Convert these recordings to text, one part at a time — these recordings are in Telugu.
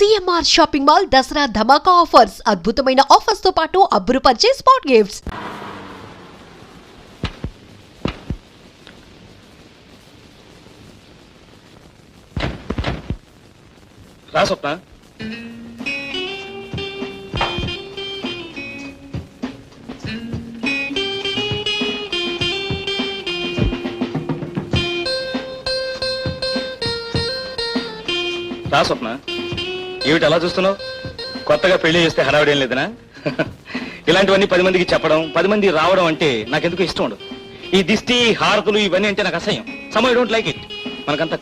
సిఎంఆర్ షాపింగ్ మాల్ దసరా ధమాకా ఆఫర్స్ అద్భుతమైన ఆఫర్స్ తో పాటు అబ్బురుపరిచే స్పాట్ గిఫ్ట్స్. రా స్వప్న. రా స్వప్న, ఏమిటి అలా చూస్తున్నావు? కొత్తగా పెళ్లి చేస్తే హడావిడేం లేదనా? ఇలాంటివన్నీ 10 మందికి చెప్పడం, 10 మంది రావడం అంటే నాకెందుకు ఇష్టం ఉండదు. ఈ దిష్టి హారతులు ఇవన్నీ అంటే నాకు అసహ్యం. Some I don't like it. మనకంతా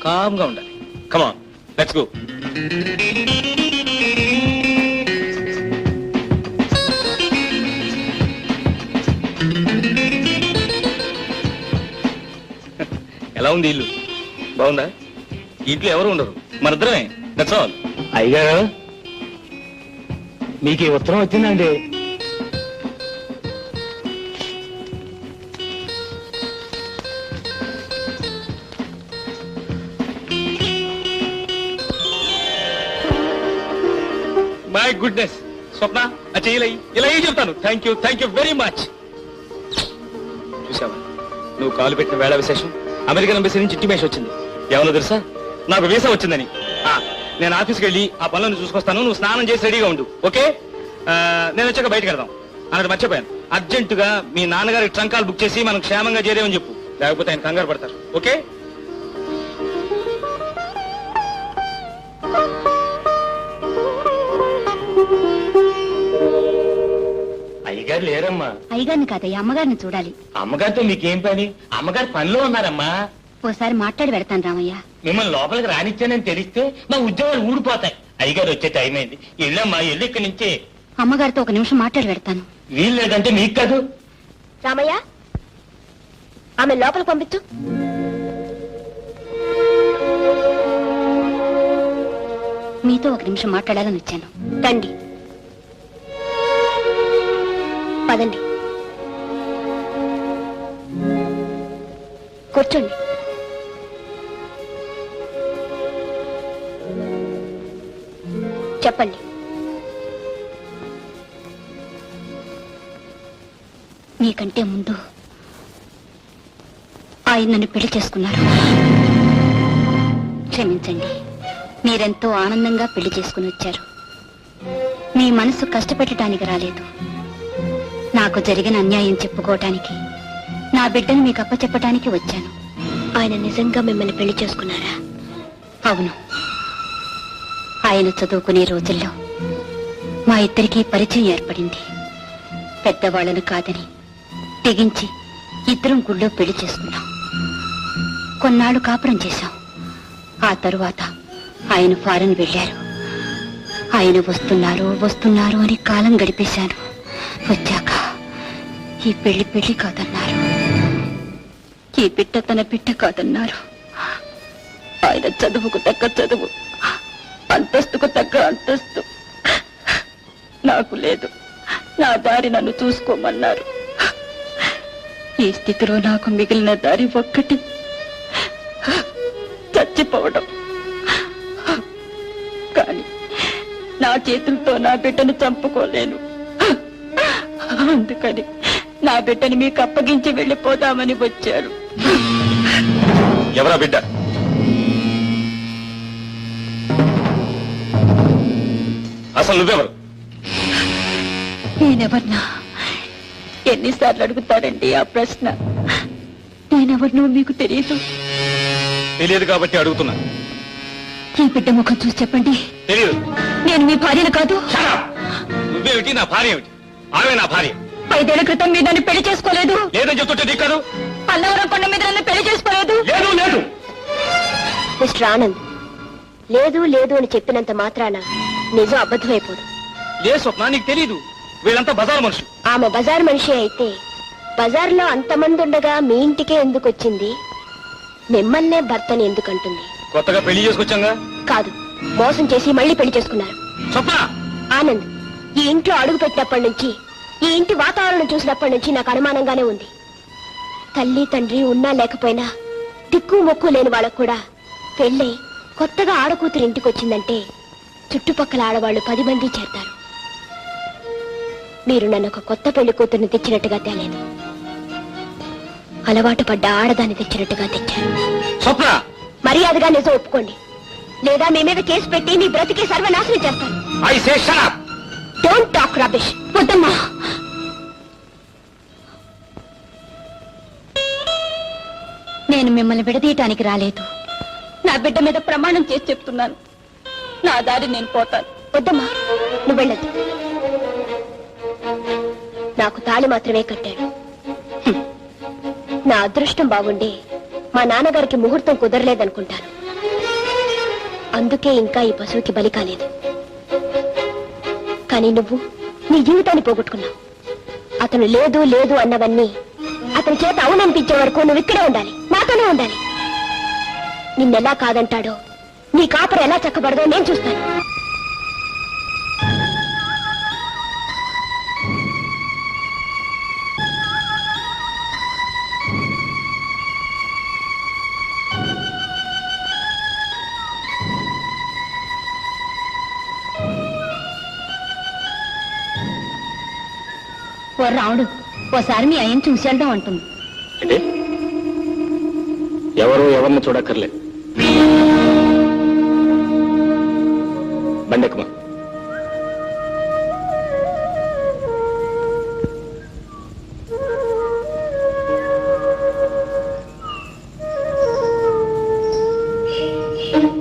కామ్ గా ఉండాలి. Come on, let's go. ఎలా ఉంది ఇల్లు? బాగుందా? ఇంట్లో ఎవరు ఉండరు, మనిద్దరమే. That's all. అయ్యగారు, మీకు ఈ ఉత్తరం వచ్చిందండి. మై గుడ్నెస్ స్వప్న, అచ్చా ఇలా చెప్తాను. Thank you very much. చూసావా, నువ్వు కాలు పెట్టిన వేళ విశేషం అమెరికన్ ఎంబసీ నుంచి ఇంటిమేషన్ వచ్చింది. ఏమన్నా తెలుసా? నాకు వీసా వచ్చిందని. నేను ఆఫీస్కి వెళ్ళి ఆ పనులను చూసుకొస్తాను. నువ్వు స్నానం చేసి రెడీగా ఉండు, ఓకే? నేను వచ్చాక బయటకు వెళ్దాం అన్నట్టు మర్చిపోయాను. అర్జెంటుగా మీ నాన్నగారికి ట్రంకాలు బుక్ చేసి మనం క్షేమంగా చేరేమని చెప్పు, లేకపోతే ఆయన కంగారు పడతారు. ఓకే? అయ్యగారు లేరమ్మా. అయ్యగారిని కాదయ్యా, అమ్మగారిని చూడాలి. అమ్మగారితో మీకేం పని? అమ్మగారు పనిలో ఉన్నారమ్మా. ఓసారి మాట్లాడి పెడతాను రామయ్య. మిమ్మల్ని లోపలికి రానిచ్చానని తెలిస్తే మా ఉద్యోగాలు ఊడిపోతాయి. అయ్యగారు వచ్చే టైం అయింది. వెళ్ళమ్మా, వెళ్ళి ఇక్కడి నుంచే. అమ్మగారితో ఒక నిమిషం మాట్లాడి పెడతాను. వీలు లేదంటే మీకు కాదు. రామయ్య, ఆమె లోపలికి పంపించు. మీతో ఒక నిమిషం మాట్లాడాలని వచ్చాను. రండి, పదండి, కూర్చోండి. చెప్పండి. మీకంటే ముందు ఆయన నన్ను పెళ్లి చేసుకున్నారు. క్షమించండి, మీరెంతో ఆనందంగా పెళ్లి చేసుకుని వచ్చారు. మీ మనసు కష్టపెట్టడానికి రాలేదు. నాకు జరిగిన అన్యాయం చెప్పుకోవటానికి, నా బిడ్డను మీకు అప్పచెప్పటానికి వచ్చాను. ఆయన నిజంగా మిమ్మల్ని పెళ్లి చేసుకున్నారా? అవును. ఆయన చదువుకునే రోజుల్లో మా ఇద్దరికీ పరిచయం ఏర్పడింది. పెద్దవాళ్లను కాదని తెగించి ఇద్దరం గుళ్ళో పెళ్లి చేసుకున్నాం. కొన్నాళ్ళు కాపురం చేశాం. ఆ తరువాత ఆయన ఫారెన్ వెళ్ళారు. ఆయన వస్తున్నారు అని కాలం గడిపేశాను. వచ్చాక ఈ పెళ్లి కాదన్నారు. ఈ బిడ్డ తన బిడ్డ కాదన్నారు. ఆయన చదువుకు తగ్గ చదువు, అంతస్తుకు తగ్గ అంతస్తు నాకు లేదు. నా దారి నన్ను చూసుకోమన్నారు. ఈ స్థితిలో నాకు మిగిలిన దారి ఒక్కటి, చచ్చిపోవడం. కానీ నా చేతులతో నా బిడ్డను చంపుకోలేను. అందుకని నా బిడ్డని మీకు అప్పగించి వెళ్ళిపోదామని వచ్చారు. ఎవరా బిడ్డ? అసలు నువ్వెవరు? నేనెవర్నా? ఎన్నిసార్లు అడుగుతారండి ఆ ప్రశ్న? నేనెవరినో మీకు తెలియదు. తెలియదు కాబట్టి అడుగుతున్నా. ఈ బిడ్డ ముఖం చూసి చెప్పండి. తెలియదు. నేను మీ భార్యను కాదు. నువ్వేమిటి? నా భార్య ఏమిటి? ఆమె నా భార్య. 5 ఏళ్ల క్రితం మీరు నన్ను పెళ్లి చేసుకోలేదు. లేదని చెప్తుంటే నీకు కాదు. పల్లవరం కొండ మీద నన్ను పెళ్లి చేసుకోలేదు. లేదు. మిస్టర్ ఆనంద్, లేదు అని చెప్పినంత మాత్రాన నిజం అబద్ధమైపోదు. లే స్వప్న, నీకు తెలీదు. వీళ్ళంతా బజార్ మనుషులు. ఆమె బజార్ మనిషి అయితే బజార్లో అంతమంది ఉండగా మీ ఇంటికే ఎందుకు వచ్చింది? మిమ్మల్నే భర్తని ఎందుకంటుంది? కొత్తగా పెళ్లి చేసుకొచ్చాగా. కాదు, మోసం చేసి మళ్ళీ పెళ్లి చేసుకున్నారు. స్వప్న, ఆనంద్, ఈ ఇంట్లో అడుగు పెట్టినప్పటి నుంచి, ఈ ఇంటి వాతావరణం చూసినప్పటి నుంచి నాకు అనుమానంగానే ఉంది. తల్లి తండ్రి ఉన్నా లేకపోయినా దిక్కు మొక్కు లేని వాళ్ళకు కూడా పెళ్ళై కొత్తగా ఆడకూతురు ఇంటికి వచ్చిందంటే చుట్టుపక్కల ఆడవాళ్ళు 10 మంది చేరతారు. మీరు నన్ను ఒక కొత్త పెళ్లి కూతుర్ని తెచ్చినట్టుగా తేలేదు, అలవాటు పడ్డ ఆడదాన్ని తెచ్చినట్టుగా తెచ్చారు. స్వప్న, మర్యాదగా నిజం ఒప్పుకోండి, లేదా మీ మీద కేసు పెట్టి మీ బ్రతికి సర్వనాశనం చేస్తాను. I say shut up. Don't talk rubbish. వద్దమ్మా. నేను మిమ్మల్ని విడదీయటానికి రాలేదు. నా బిడ్డ మీద ప్రమాణం చేసి చెప్తున్నాను, నా దారి నేను పోతాను. వద్దమ్మా, నువ్వు వెళ్ళదు. నాకు తాళి మాత్రమే కట్టాడు. నా అదృష్టం బాగుండి మా నాన్నగారికి ముహూర్తం కుదరలేదనుకుంటాను, అందుకే ఇంకా ఈ పశువుకి బలి కాలేదు. కానీ నువ్వు నీ జీవితాన్ని పోగొట్టుకున్నావు. అతను లేదు లేదు అన్నవన్నీ అతని చేత అవుననిపించే వరకు నువ్వు ఇక్కడే ఉండాలి, నాతోనే ఉండాలి. నిన్నెలా కాదంటాడో, నీ కాపురం ఎలా చక్కబడదో నేను చూస్తాను. ఓ రావుడు, ఓసారి మీ ఆయన చూసి వెళ్దాం అంటుంది. అంటే ఎవరు ఎవరిని చూడక్కర్లేదు. బండెక్కమా.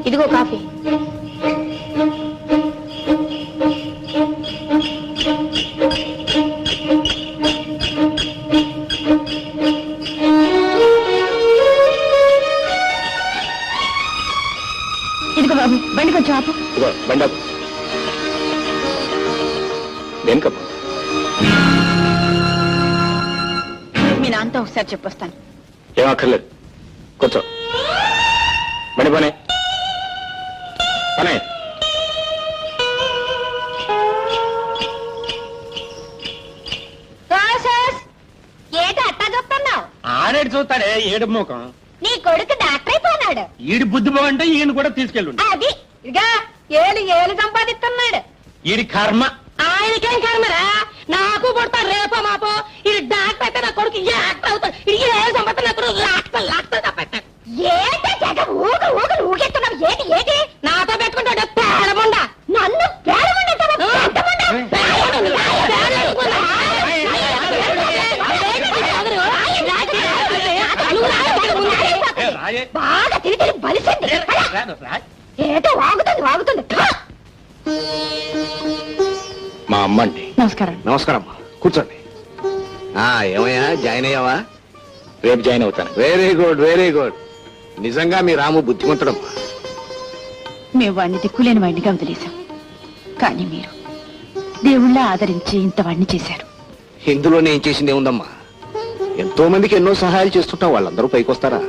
ఇదిగో కాఫీ. ఇదిగో బాబు, బండి కొంచెం ఆపు. ఇదిగో బండాపు. దేనికమ్మా? మీ నాన్నతో ఒకసారి చెప్పొస్తాను. ఏం అక్కర్లేదు, కూర్చో. బండి పనే పనే. ఏట అట్టా చెప్తున్నావు? ఆడేడు చూస్తాడే ఏడు ముఖం. నీ కొడుకు డాక్టర్ అయిపోయినాడు. ఈడి బుద్ధి బాగుంటే ఈయన కూడా తీసుకెళ్ళు. అది ఇదిగా ఏలు ఏలు సంపాదిస్తున్నాడు. ఈడి కర్మ. ఆయనకేం కర్మరా, నాకు పుడతారు రేపో మాపో. ఇది డాక్టర్ అయితే నా కొడుకు యాక్టర్ అవుతాడు. ఇది ఏలు సంపాదించిన నా కొడుకు లాక్టర్ లాక్టర్ తప్పెట్టాడు. ఏంటి జగ ఊగ ఊగలు ఊగెత్తున్నావు? ఏంటి ఏంటి నాతో పెట్టుకుంటాడు పేడముండ. నన్ను పేడముండ బాగా తిరిగి తిరిగి బలిసండి. ఏదో వాగుతుంది వాగుతుంది. మా అమ్మ అండి. నమస్కారం. నమస్కారం అమ్మా, కూర్చోండి. ఏమయ్యా, జాయిన్ అయ్యావా? రేపు జాయిన్ అవుతాను. Very good very good. నిజంగా మీ రాము బుద్ధిమంతుడమ్మా. మేము వాడిని దిక్కులేని వాడినిగా వదిలేశాం, కానీ మీరు దేవుళ్ళ ఆదరించి ఇంత వాడిని చేశారు. ఇందులో నేను చేసింది ఏముందమ్మా? ఎంతో మందికి ఎన్నో సహాయాలు చేస్తుంటాం, వాళ్ళందరూ పైకొస్తారా?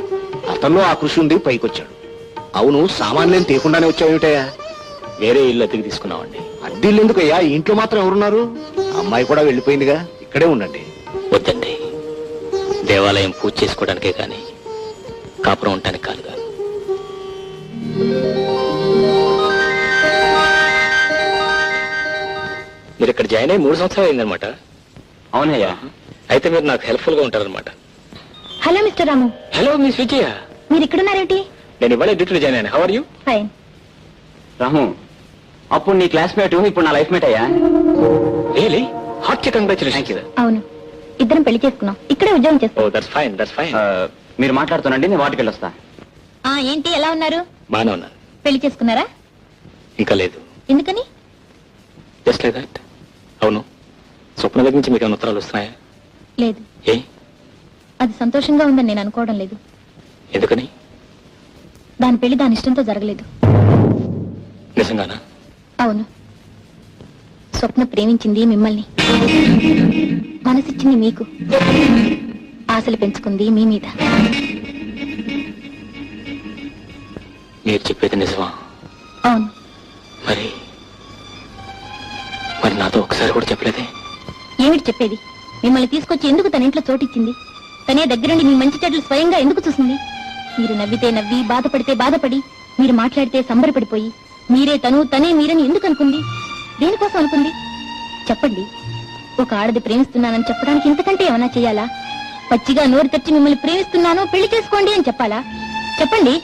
అతనిలో ఆ కృషి ఉంది, పైకొచ్చాడు. అవును, సామాన్లేం తీయకుండానే వచ్చావేమిటయ్యా? వేరే ఇల్లు అద్దెకి తీసుకున్నామండి. అడ్డీళ్ళు ఎందుకయ్యా? ఈ ఇంట్లో మాత్రం ఎవరున్నారు? అమ్మాయి కూడా వెళ్ళిపోయిందిగా, ఇక్కడే ఉండండి. వద్దండి, దేవాలయం పూజ చేసుకోవడానికే కానీ కాపురం ఉండటానికి కాదుగా. మీరు ఇక్కడ జాయిన్ అయ్యి 3 సంవత్సరాలు అయిందనమాట. అవునయ్యా. అయితే మీరు నాకు హెల్ప్ఫుల్ గా ఉంటారనమాట. Hello mister Ramu. Hello miss Vijaya. మీరు ఇక్కడున్నారేమిటి? నేను ఇవాళ డ్యూటీలో జాయిన్ అయ్యాను. How are you? Fine. Ramu, అప్పుడు నీ క్లాస్మేట్, ఇప్పుడు నా లైఫ్ మేట్ అయ్యా. రియలీ? Heart congratulations. అవును, ఇద్దరం పెళ్లి చేసుకున్నాం, ఇక్కడే ఉద్యోగం ఓ చేస్తాం. That's fine, that's fine. మీరు మాట్లాడుతున్నాండి, నేను వాటికి వెళ్ళొస్తా. ఏంటి ఎలా ఉన్నారు? బానే ఉన్నాను. పెళ్లి చేసుకున్నారా? ఇంకా లేదు. ఎందుకని? Just like that. అవును, స్వప్న దగ్గర నుంచి మీకు ఏమైనా ఉత్తరాలు వస్తున్నాయా? లేదు. ఏ? అది సంతోషంగా ఉందని నేను అనుకోవడం లేదు. ఎందుకని? దాని పెళ్లి దాని ఇష్టంతో జరగలేదు. నిజంగానా? అవును, స్వప్న ప్రేమించింది మిమ్మల్ని, మనసిచ్చింది మీకు, ఆశలు పెంచుకుంది మీ మీద. మీరు చెప్పేది నిజమా? అవును. మరి మరి నాతో ఒకసారి కూడా చెప్పలేదే? ఏమిటి చెప్పేది? మిమ్మల్ని తీసుకొచ్చి ఎందుకు తన ఇంట్లో చోటిచ్చింది? తనే దగ్గరుండి మీ మంచి చెడ్డలు స్వయంగా ఎందుకు చూసింది? మీరు నవ్వితే నవ్వి, బాధపడితే బాధపడి, మీరు మాట్లాడితే సంబరపడిపోయి, మీరే తను తనే మీరని ఎందుకు అనుకుంది? దేనికోసం అనుకుంది చెప్పండి. ఒక ఆడది ప్రేమిస్తున్నానని చెప్పడానికి ఇంతకంటే ఏమైనా చెయ్యాలా? పచ్చిగా నోరు తెచ్చి మిమ్మల్ని ప్రేమిస్తున్నాను పెళ్లి చేసుకోండి అని చెప్పాలా? చెప్పండి.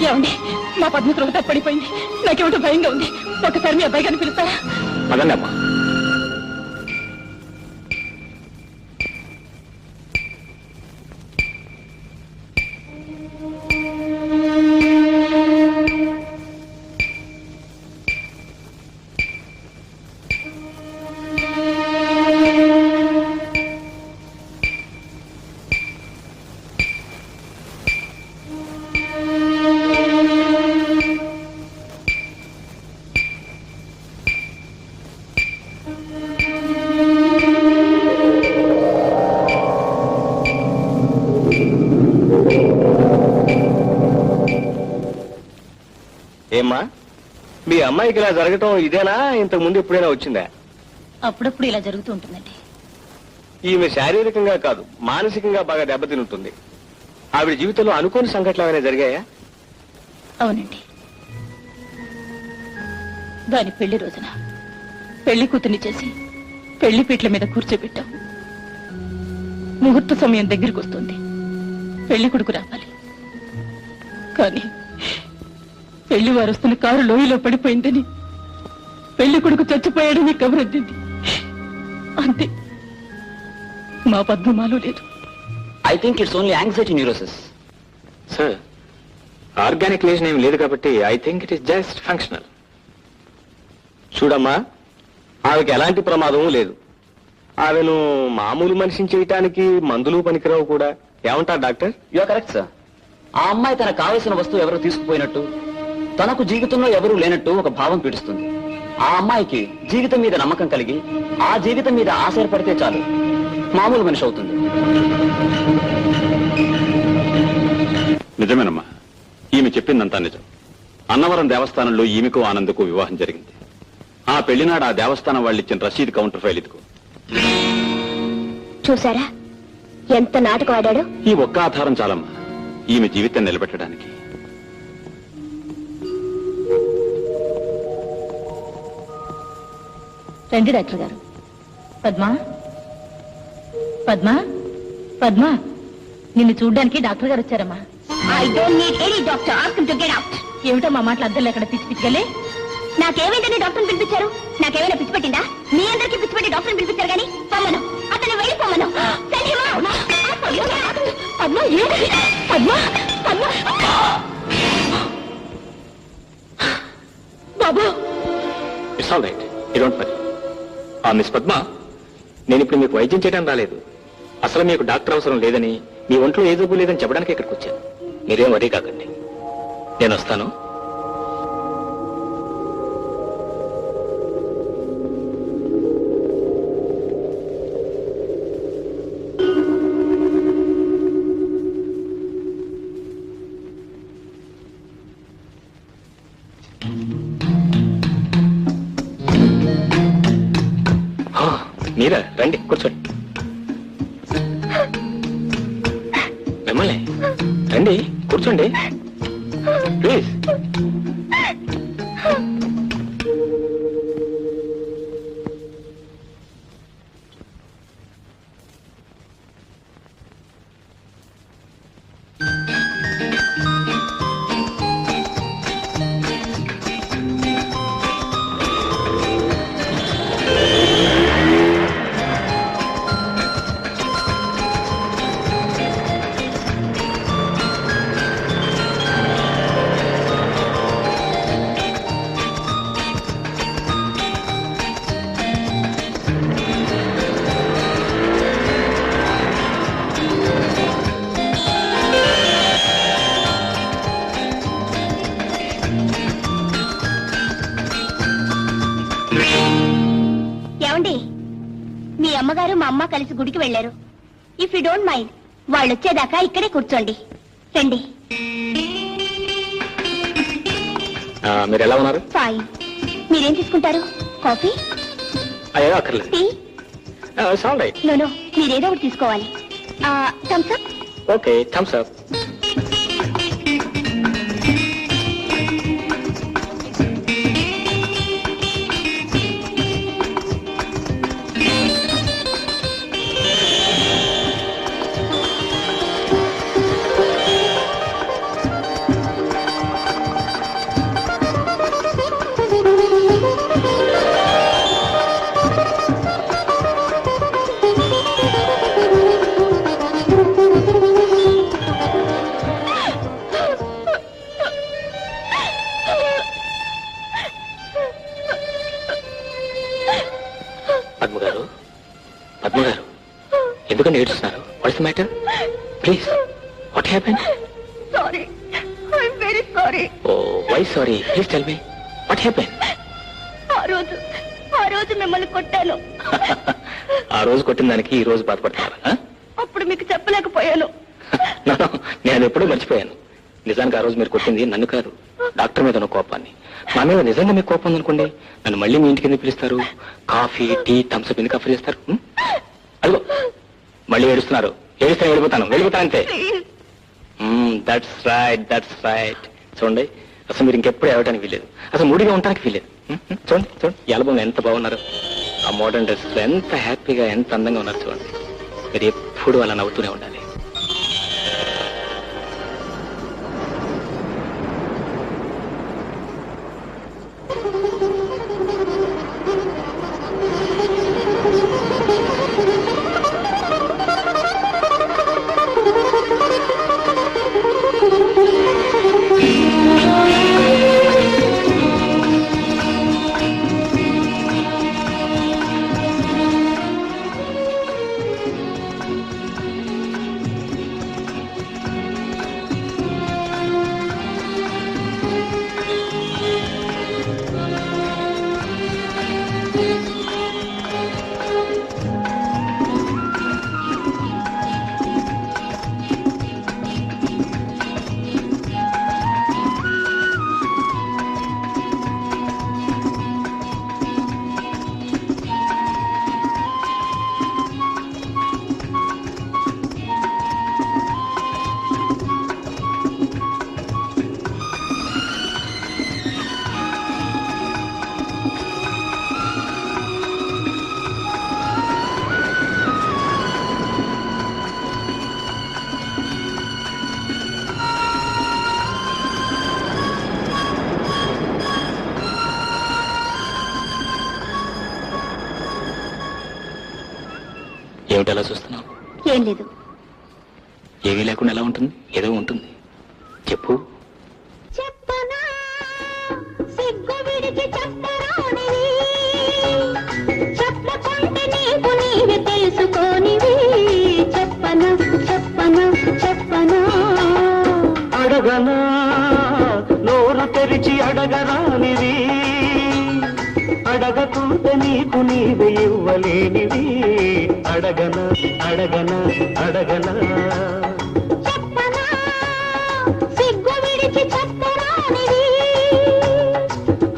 ఏమండి మా పద్మ త్రోగ పడిపోయింది. నాకేమిటో భయంగా ఉంది. ఒకసారి మీ అబ్బాయి గారిని పిలుస్తారా? పదండి అమ్మా. ఏమ్మా మీ అమ్మాయికి ఇలా జరగటం ఇదేనా ఇంతకు ముందు ఎప్పుడైనా వచ్చిందా? అప్పుడప్పుడు ఇలా జరుగుతూ ఉంటుందండి. ఈమె శారీరకంగా కాదు మానసికంగా బాగా దెబ్బతింటుంది. ఆవిడ జీవితంలో అనుకోని సంఘటనలు ఏమైనా జరిగాయా? అవునండి. దాని పెళ్లి రోజున పెళ్లి కూతుర్ని చేసి పెళ్లి పీటల మీద కూర్చోబెట్టాం. ముహూర్త సమయం దగ్గరికి వస్తుంది. పెళ్లి కొడుకు రావాలి. కానీ పెళ్లి వారు వస్తున్న కారు లోయలో పడిపోయిందని, పెళ్లి కొడుకు చచ్చిపోయాడని కబురద్దింది. అంతే. మా పద్మమాలో లేదు. I think it's only anxiety neurosis. Sir, organic lesion ఏం లేదు కాబట్టి I think it is just functional. చూడమ్మా, ఆమెకి ఎలాంటి ప్రమాదము లేదు. ఆమెను మామూలు మనిషిని చేయటానికి మందులు పనికిరావు కూడా. ఏమంటారు డాక్టర్? You correct sir. ఆ అమ్మాయి తనకు కావలసిన వస్తువు ఎవరు తీసుకుపోయినట్టు, తనకు జీవితంలో ఎవరూ లేనట్టు ఒక భావం పీడిస్తుంది. ఆ అమ్మాయికి జీవితం మీద నమ్మకం కలిగి ఆ జీవితం మీద ఆశపడితే చాలు, మామూలు మనిషి అవుతుంది. నిజమేనమ్మా, ఈమె చెప్పిందంతా నిజం. అన్నవరం దేవస్థానంలో ఈమెకు ఆనందకు వివాహం జరిగింది. ఆ పెళ్లినాడు ఆ దేవస్థానం వాళ్ళు ఇచ్చిన రసీదు కౌంటర్ ఫైల్ ఇదిగో. చూసారా ఎంత నాటకం ఆడాడు? ఈ ఒక్క ఆధారం చాలమ్మా ఈమె జీవితం నిలబెట్టడానికి. రండి డాక్టర్ గారు. పద్మా, పద్మా, పద్మా, నిన్ను చూడ్డానికి డాక్టర్ గారు వచ్చారమ్మా. I don't need any doctor. Ask him to get out. ఏమిటో మా మాటలు అద్దెలు ఎక్కడ పిచ్చి పిచ్చిగలే? నాకేమైందని డాక్టర్ని పిలిపించారు? నాకేమైనా పిచ్చి పట్టిందా? మీ అందరికీ పిచ్చి పట్టి డాక్టర్ని పిలిపించారు కానీ పొమ్మను, అతను వెళ్ళి పొమ్మను. పద్మ, ఏంటి? పద్మ, పద్మ, బాబు. It's all right, you don't worry. Miss Padma, నేను ఇప్పుడు మీకు వైద్యం చేయడం రాలేదు. అసలు మీకు డాక్టర్ అవసరం లేదని, మీ ఒంట్లో ఏ జబ్బు లేదని చెప్పడానికి ఇక్కడికి వచ్చాను. మీరేం వరీ కాకండి, నేను వస్తాను. మీరా? రండి, కూర్చోండి. మిమ్మల్ని రండి, కూర్చోండి ప్లీజ్. ఏమండి, మీ అమ్మగారు మా అమ్మ కలిసి గుడికి వెళ్ళారు. ఇఫ్ యూ డోంట్ మైండ్ వాళ్ళు వచ్చేదాకా ఇక్కడే కూర్చోండి. రండి. మీరు ఎలా ఉన్నారు? ఫైన్. మీరేం తీసుకుంటారు? కాఫీ, అయ్యో అక్కర్లేదు. Tea? It's all right. No, మీరేదో ఒకటి తీసుకోవాలి. Thums Up. Okay, Thums Up. పద్మగారు, పద్మగారు, ఎందుకని ఏడుస్తున్నారు? What's the matter? Please, what happen? Sorry, I'm very sorry. Oh, why sorry? Please tell me what happen. ఆ రోజు మిమ్మల్ని కొట్టాను. ఆ రోజు కొట్టిన దానికి ఈ రోజు బాధపడతారా? అప్పుడు మీకు చెప్పలేకపోయాను. నేను ఎప్పుడూ మర్చిపోయాను. నిజానికి ఆ రోజు మీరు కొట్టింది నన్ను కాదు, డాక్టర్ మీద ఉన్న కోపాన్ని. నా మీద నిజంగా మీకు కోపం ఉందనుకోండి, నన్ను మళ్ళీ మీ ఇంటికి ఎందుకు పిలుస్తారు? కాఫీ టీ థమ్స్అప్ ఎందుకు ఆఫర్ చేస్తారు? అదిగో మళ్ళీ ఏడుస్తున్నారు. ఏడుస్తాను, వెళ్ళిపోతాను అంతే. That's right. చూడండి, అసలు మీరు ఇంకెప్పుడు ఏడవడానికి వీలేదు, అసలు మూడిగా ఉండడానికి వీలేదు. చూడండి ఈ ఆల్బమ్ ఎంత బాగున్నారు. ఆ మోడర్న్ డ్రెస్ లో ఎంత హ్యాపీగా, ఎంత అందంగా ఉన్నారు. చూడండి, మీరు ఎప్పుడు అలా నవ్వుతూనే ఉండాలి. ఏమిటి అలా చూస్తున్నావు? ఏం లేదు. ఏమీ లేకుండా ఎలా ఉంటుంది? ఏదో ఉంటుంది, చెప్పు. చెప్పనా సిగ్గు విడిచి చెప్పరానివి, చెప్పకుంటే నీకు నీవే తెలుసుకోనివి. చెప్పనా చెప్పనా చెప్పనా అడగనా నోరు తెరిచి అడగరానివి, అడగకుంటే నీకు నీవే ఇవ్వలేనివి. అడగనా అడగనా అడగనా చెప్పనా సిగ్గు విడిచి చెప్పరానివి,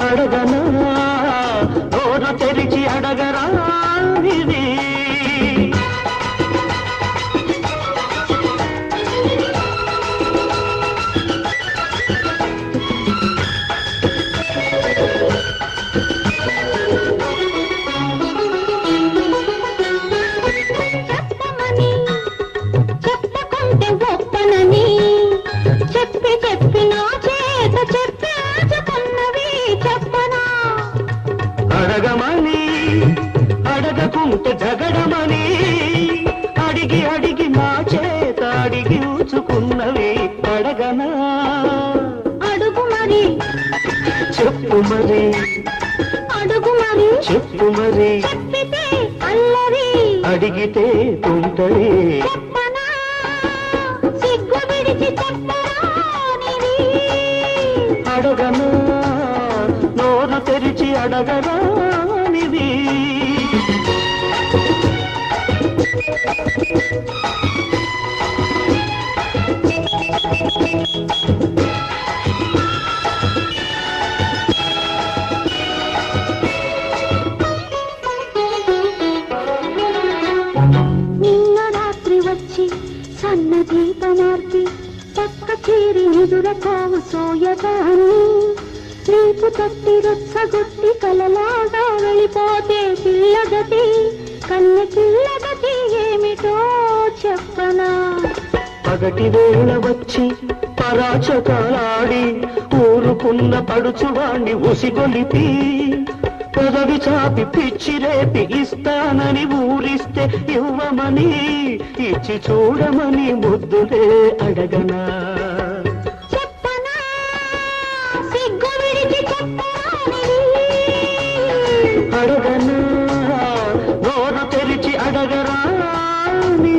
అడగనా నోరు తెరిచి అడగరానివి. చెప్పమని చెప్పకుంటే ఒప్పనని చెప్పి చెప్పి నా చేత చెప్పి ఆచుకున్నవి. చెప్పనా అడగమని అడగకుంటే జగడమని అడిగి అడిగి నా చేత అడిగి ఉంచుకున్నవి. అడగనా అడుగు మరి చెప్పు మరి, అడుగు మరి చెప్పు మరి, చెప్పితే అల్లరి అడిగితే తుంటరి. చెప్పనా సిగ్గు విడిచి చెప్పరానివి, అడగనా నోరు తెరిచి అడగరానిది. నిన్న రాత్రి వచ్చి సన్న దీపమార్పి పక్క చీరి నిదురకోవు సోయగాని, రేపు తట్టి రొచ్చగొట్టి కలలాగా వెళ్ళిపోతే పిల్లగతి, కన్న పిల్లగతి ఏమిటో చెప్పనా. పగటి వేళ వచ్చి పరాచకాలాడి ఊరుకున్న పడుచువాణ్ణి ఉసిగొలిపి, పెదవి చాపి పిచ్చి రేపి ఇస్తానని ఊరిస్తే ఇవ్వమని, ఇచ్చి చూడమని ముద్దులే అడగనా. చెప్పనా సిగ్గు విడిచి చెప్పరానివి, అడగనా నోరు తెరిచి అడగరానివి.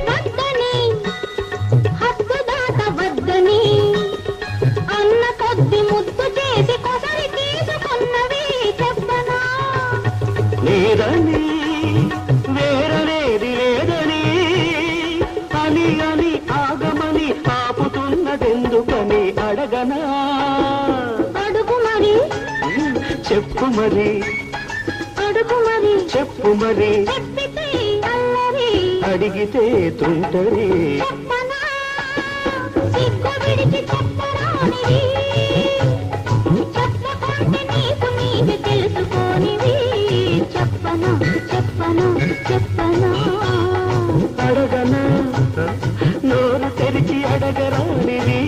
వద్దని హద్దు చెప్పు మరి అడుగు మరి చెప్పు మరి చెప్పితే అల్లరి అడిగితే తుంటరి చెప్పనా సిగ్గు విడిచి చెప్పరానివి చెప్పకుంటే నీకు నీవే తెలుసుకోనివి చెప్పనా చెప్పనా చెప్పనా అడగనా నోరు తెరిచి అడగరానివి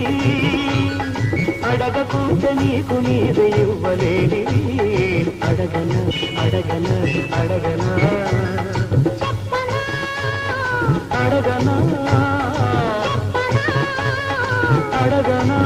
అడగకుంటే నీకు నీవే ఇవ్వలేనివి అడగనా అడగనా అడగనా అడగనా అడగనా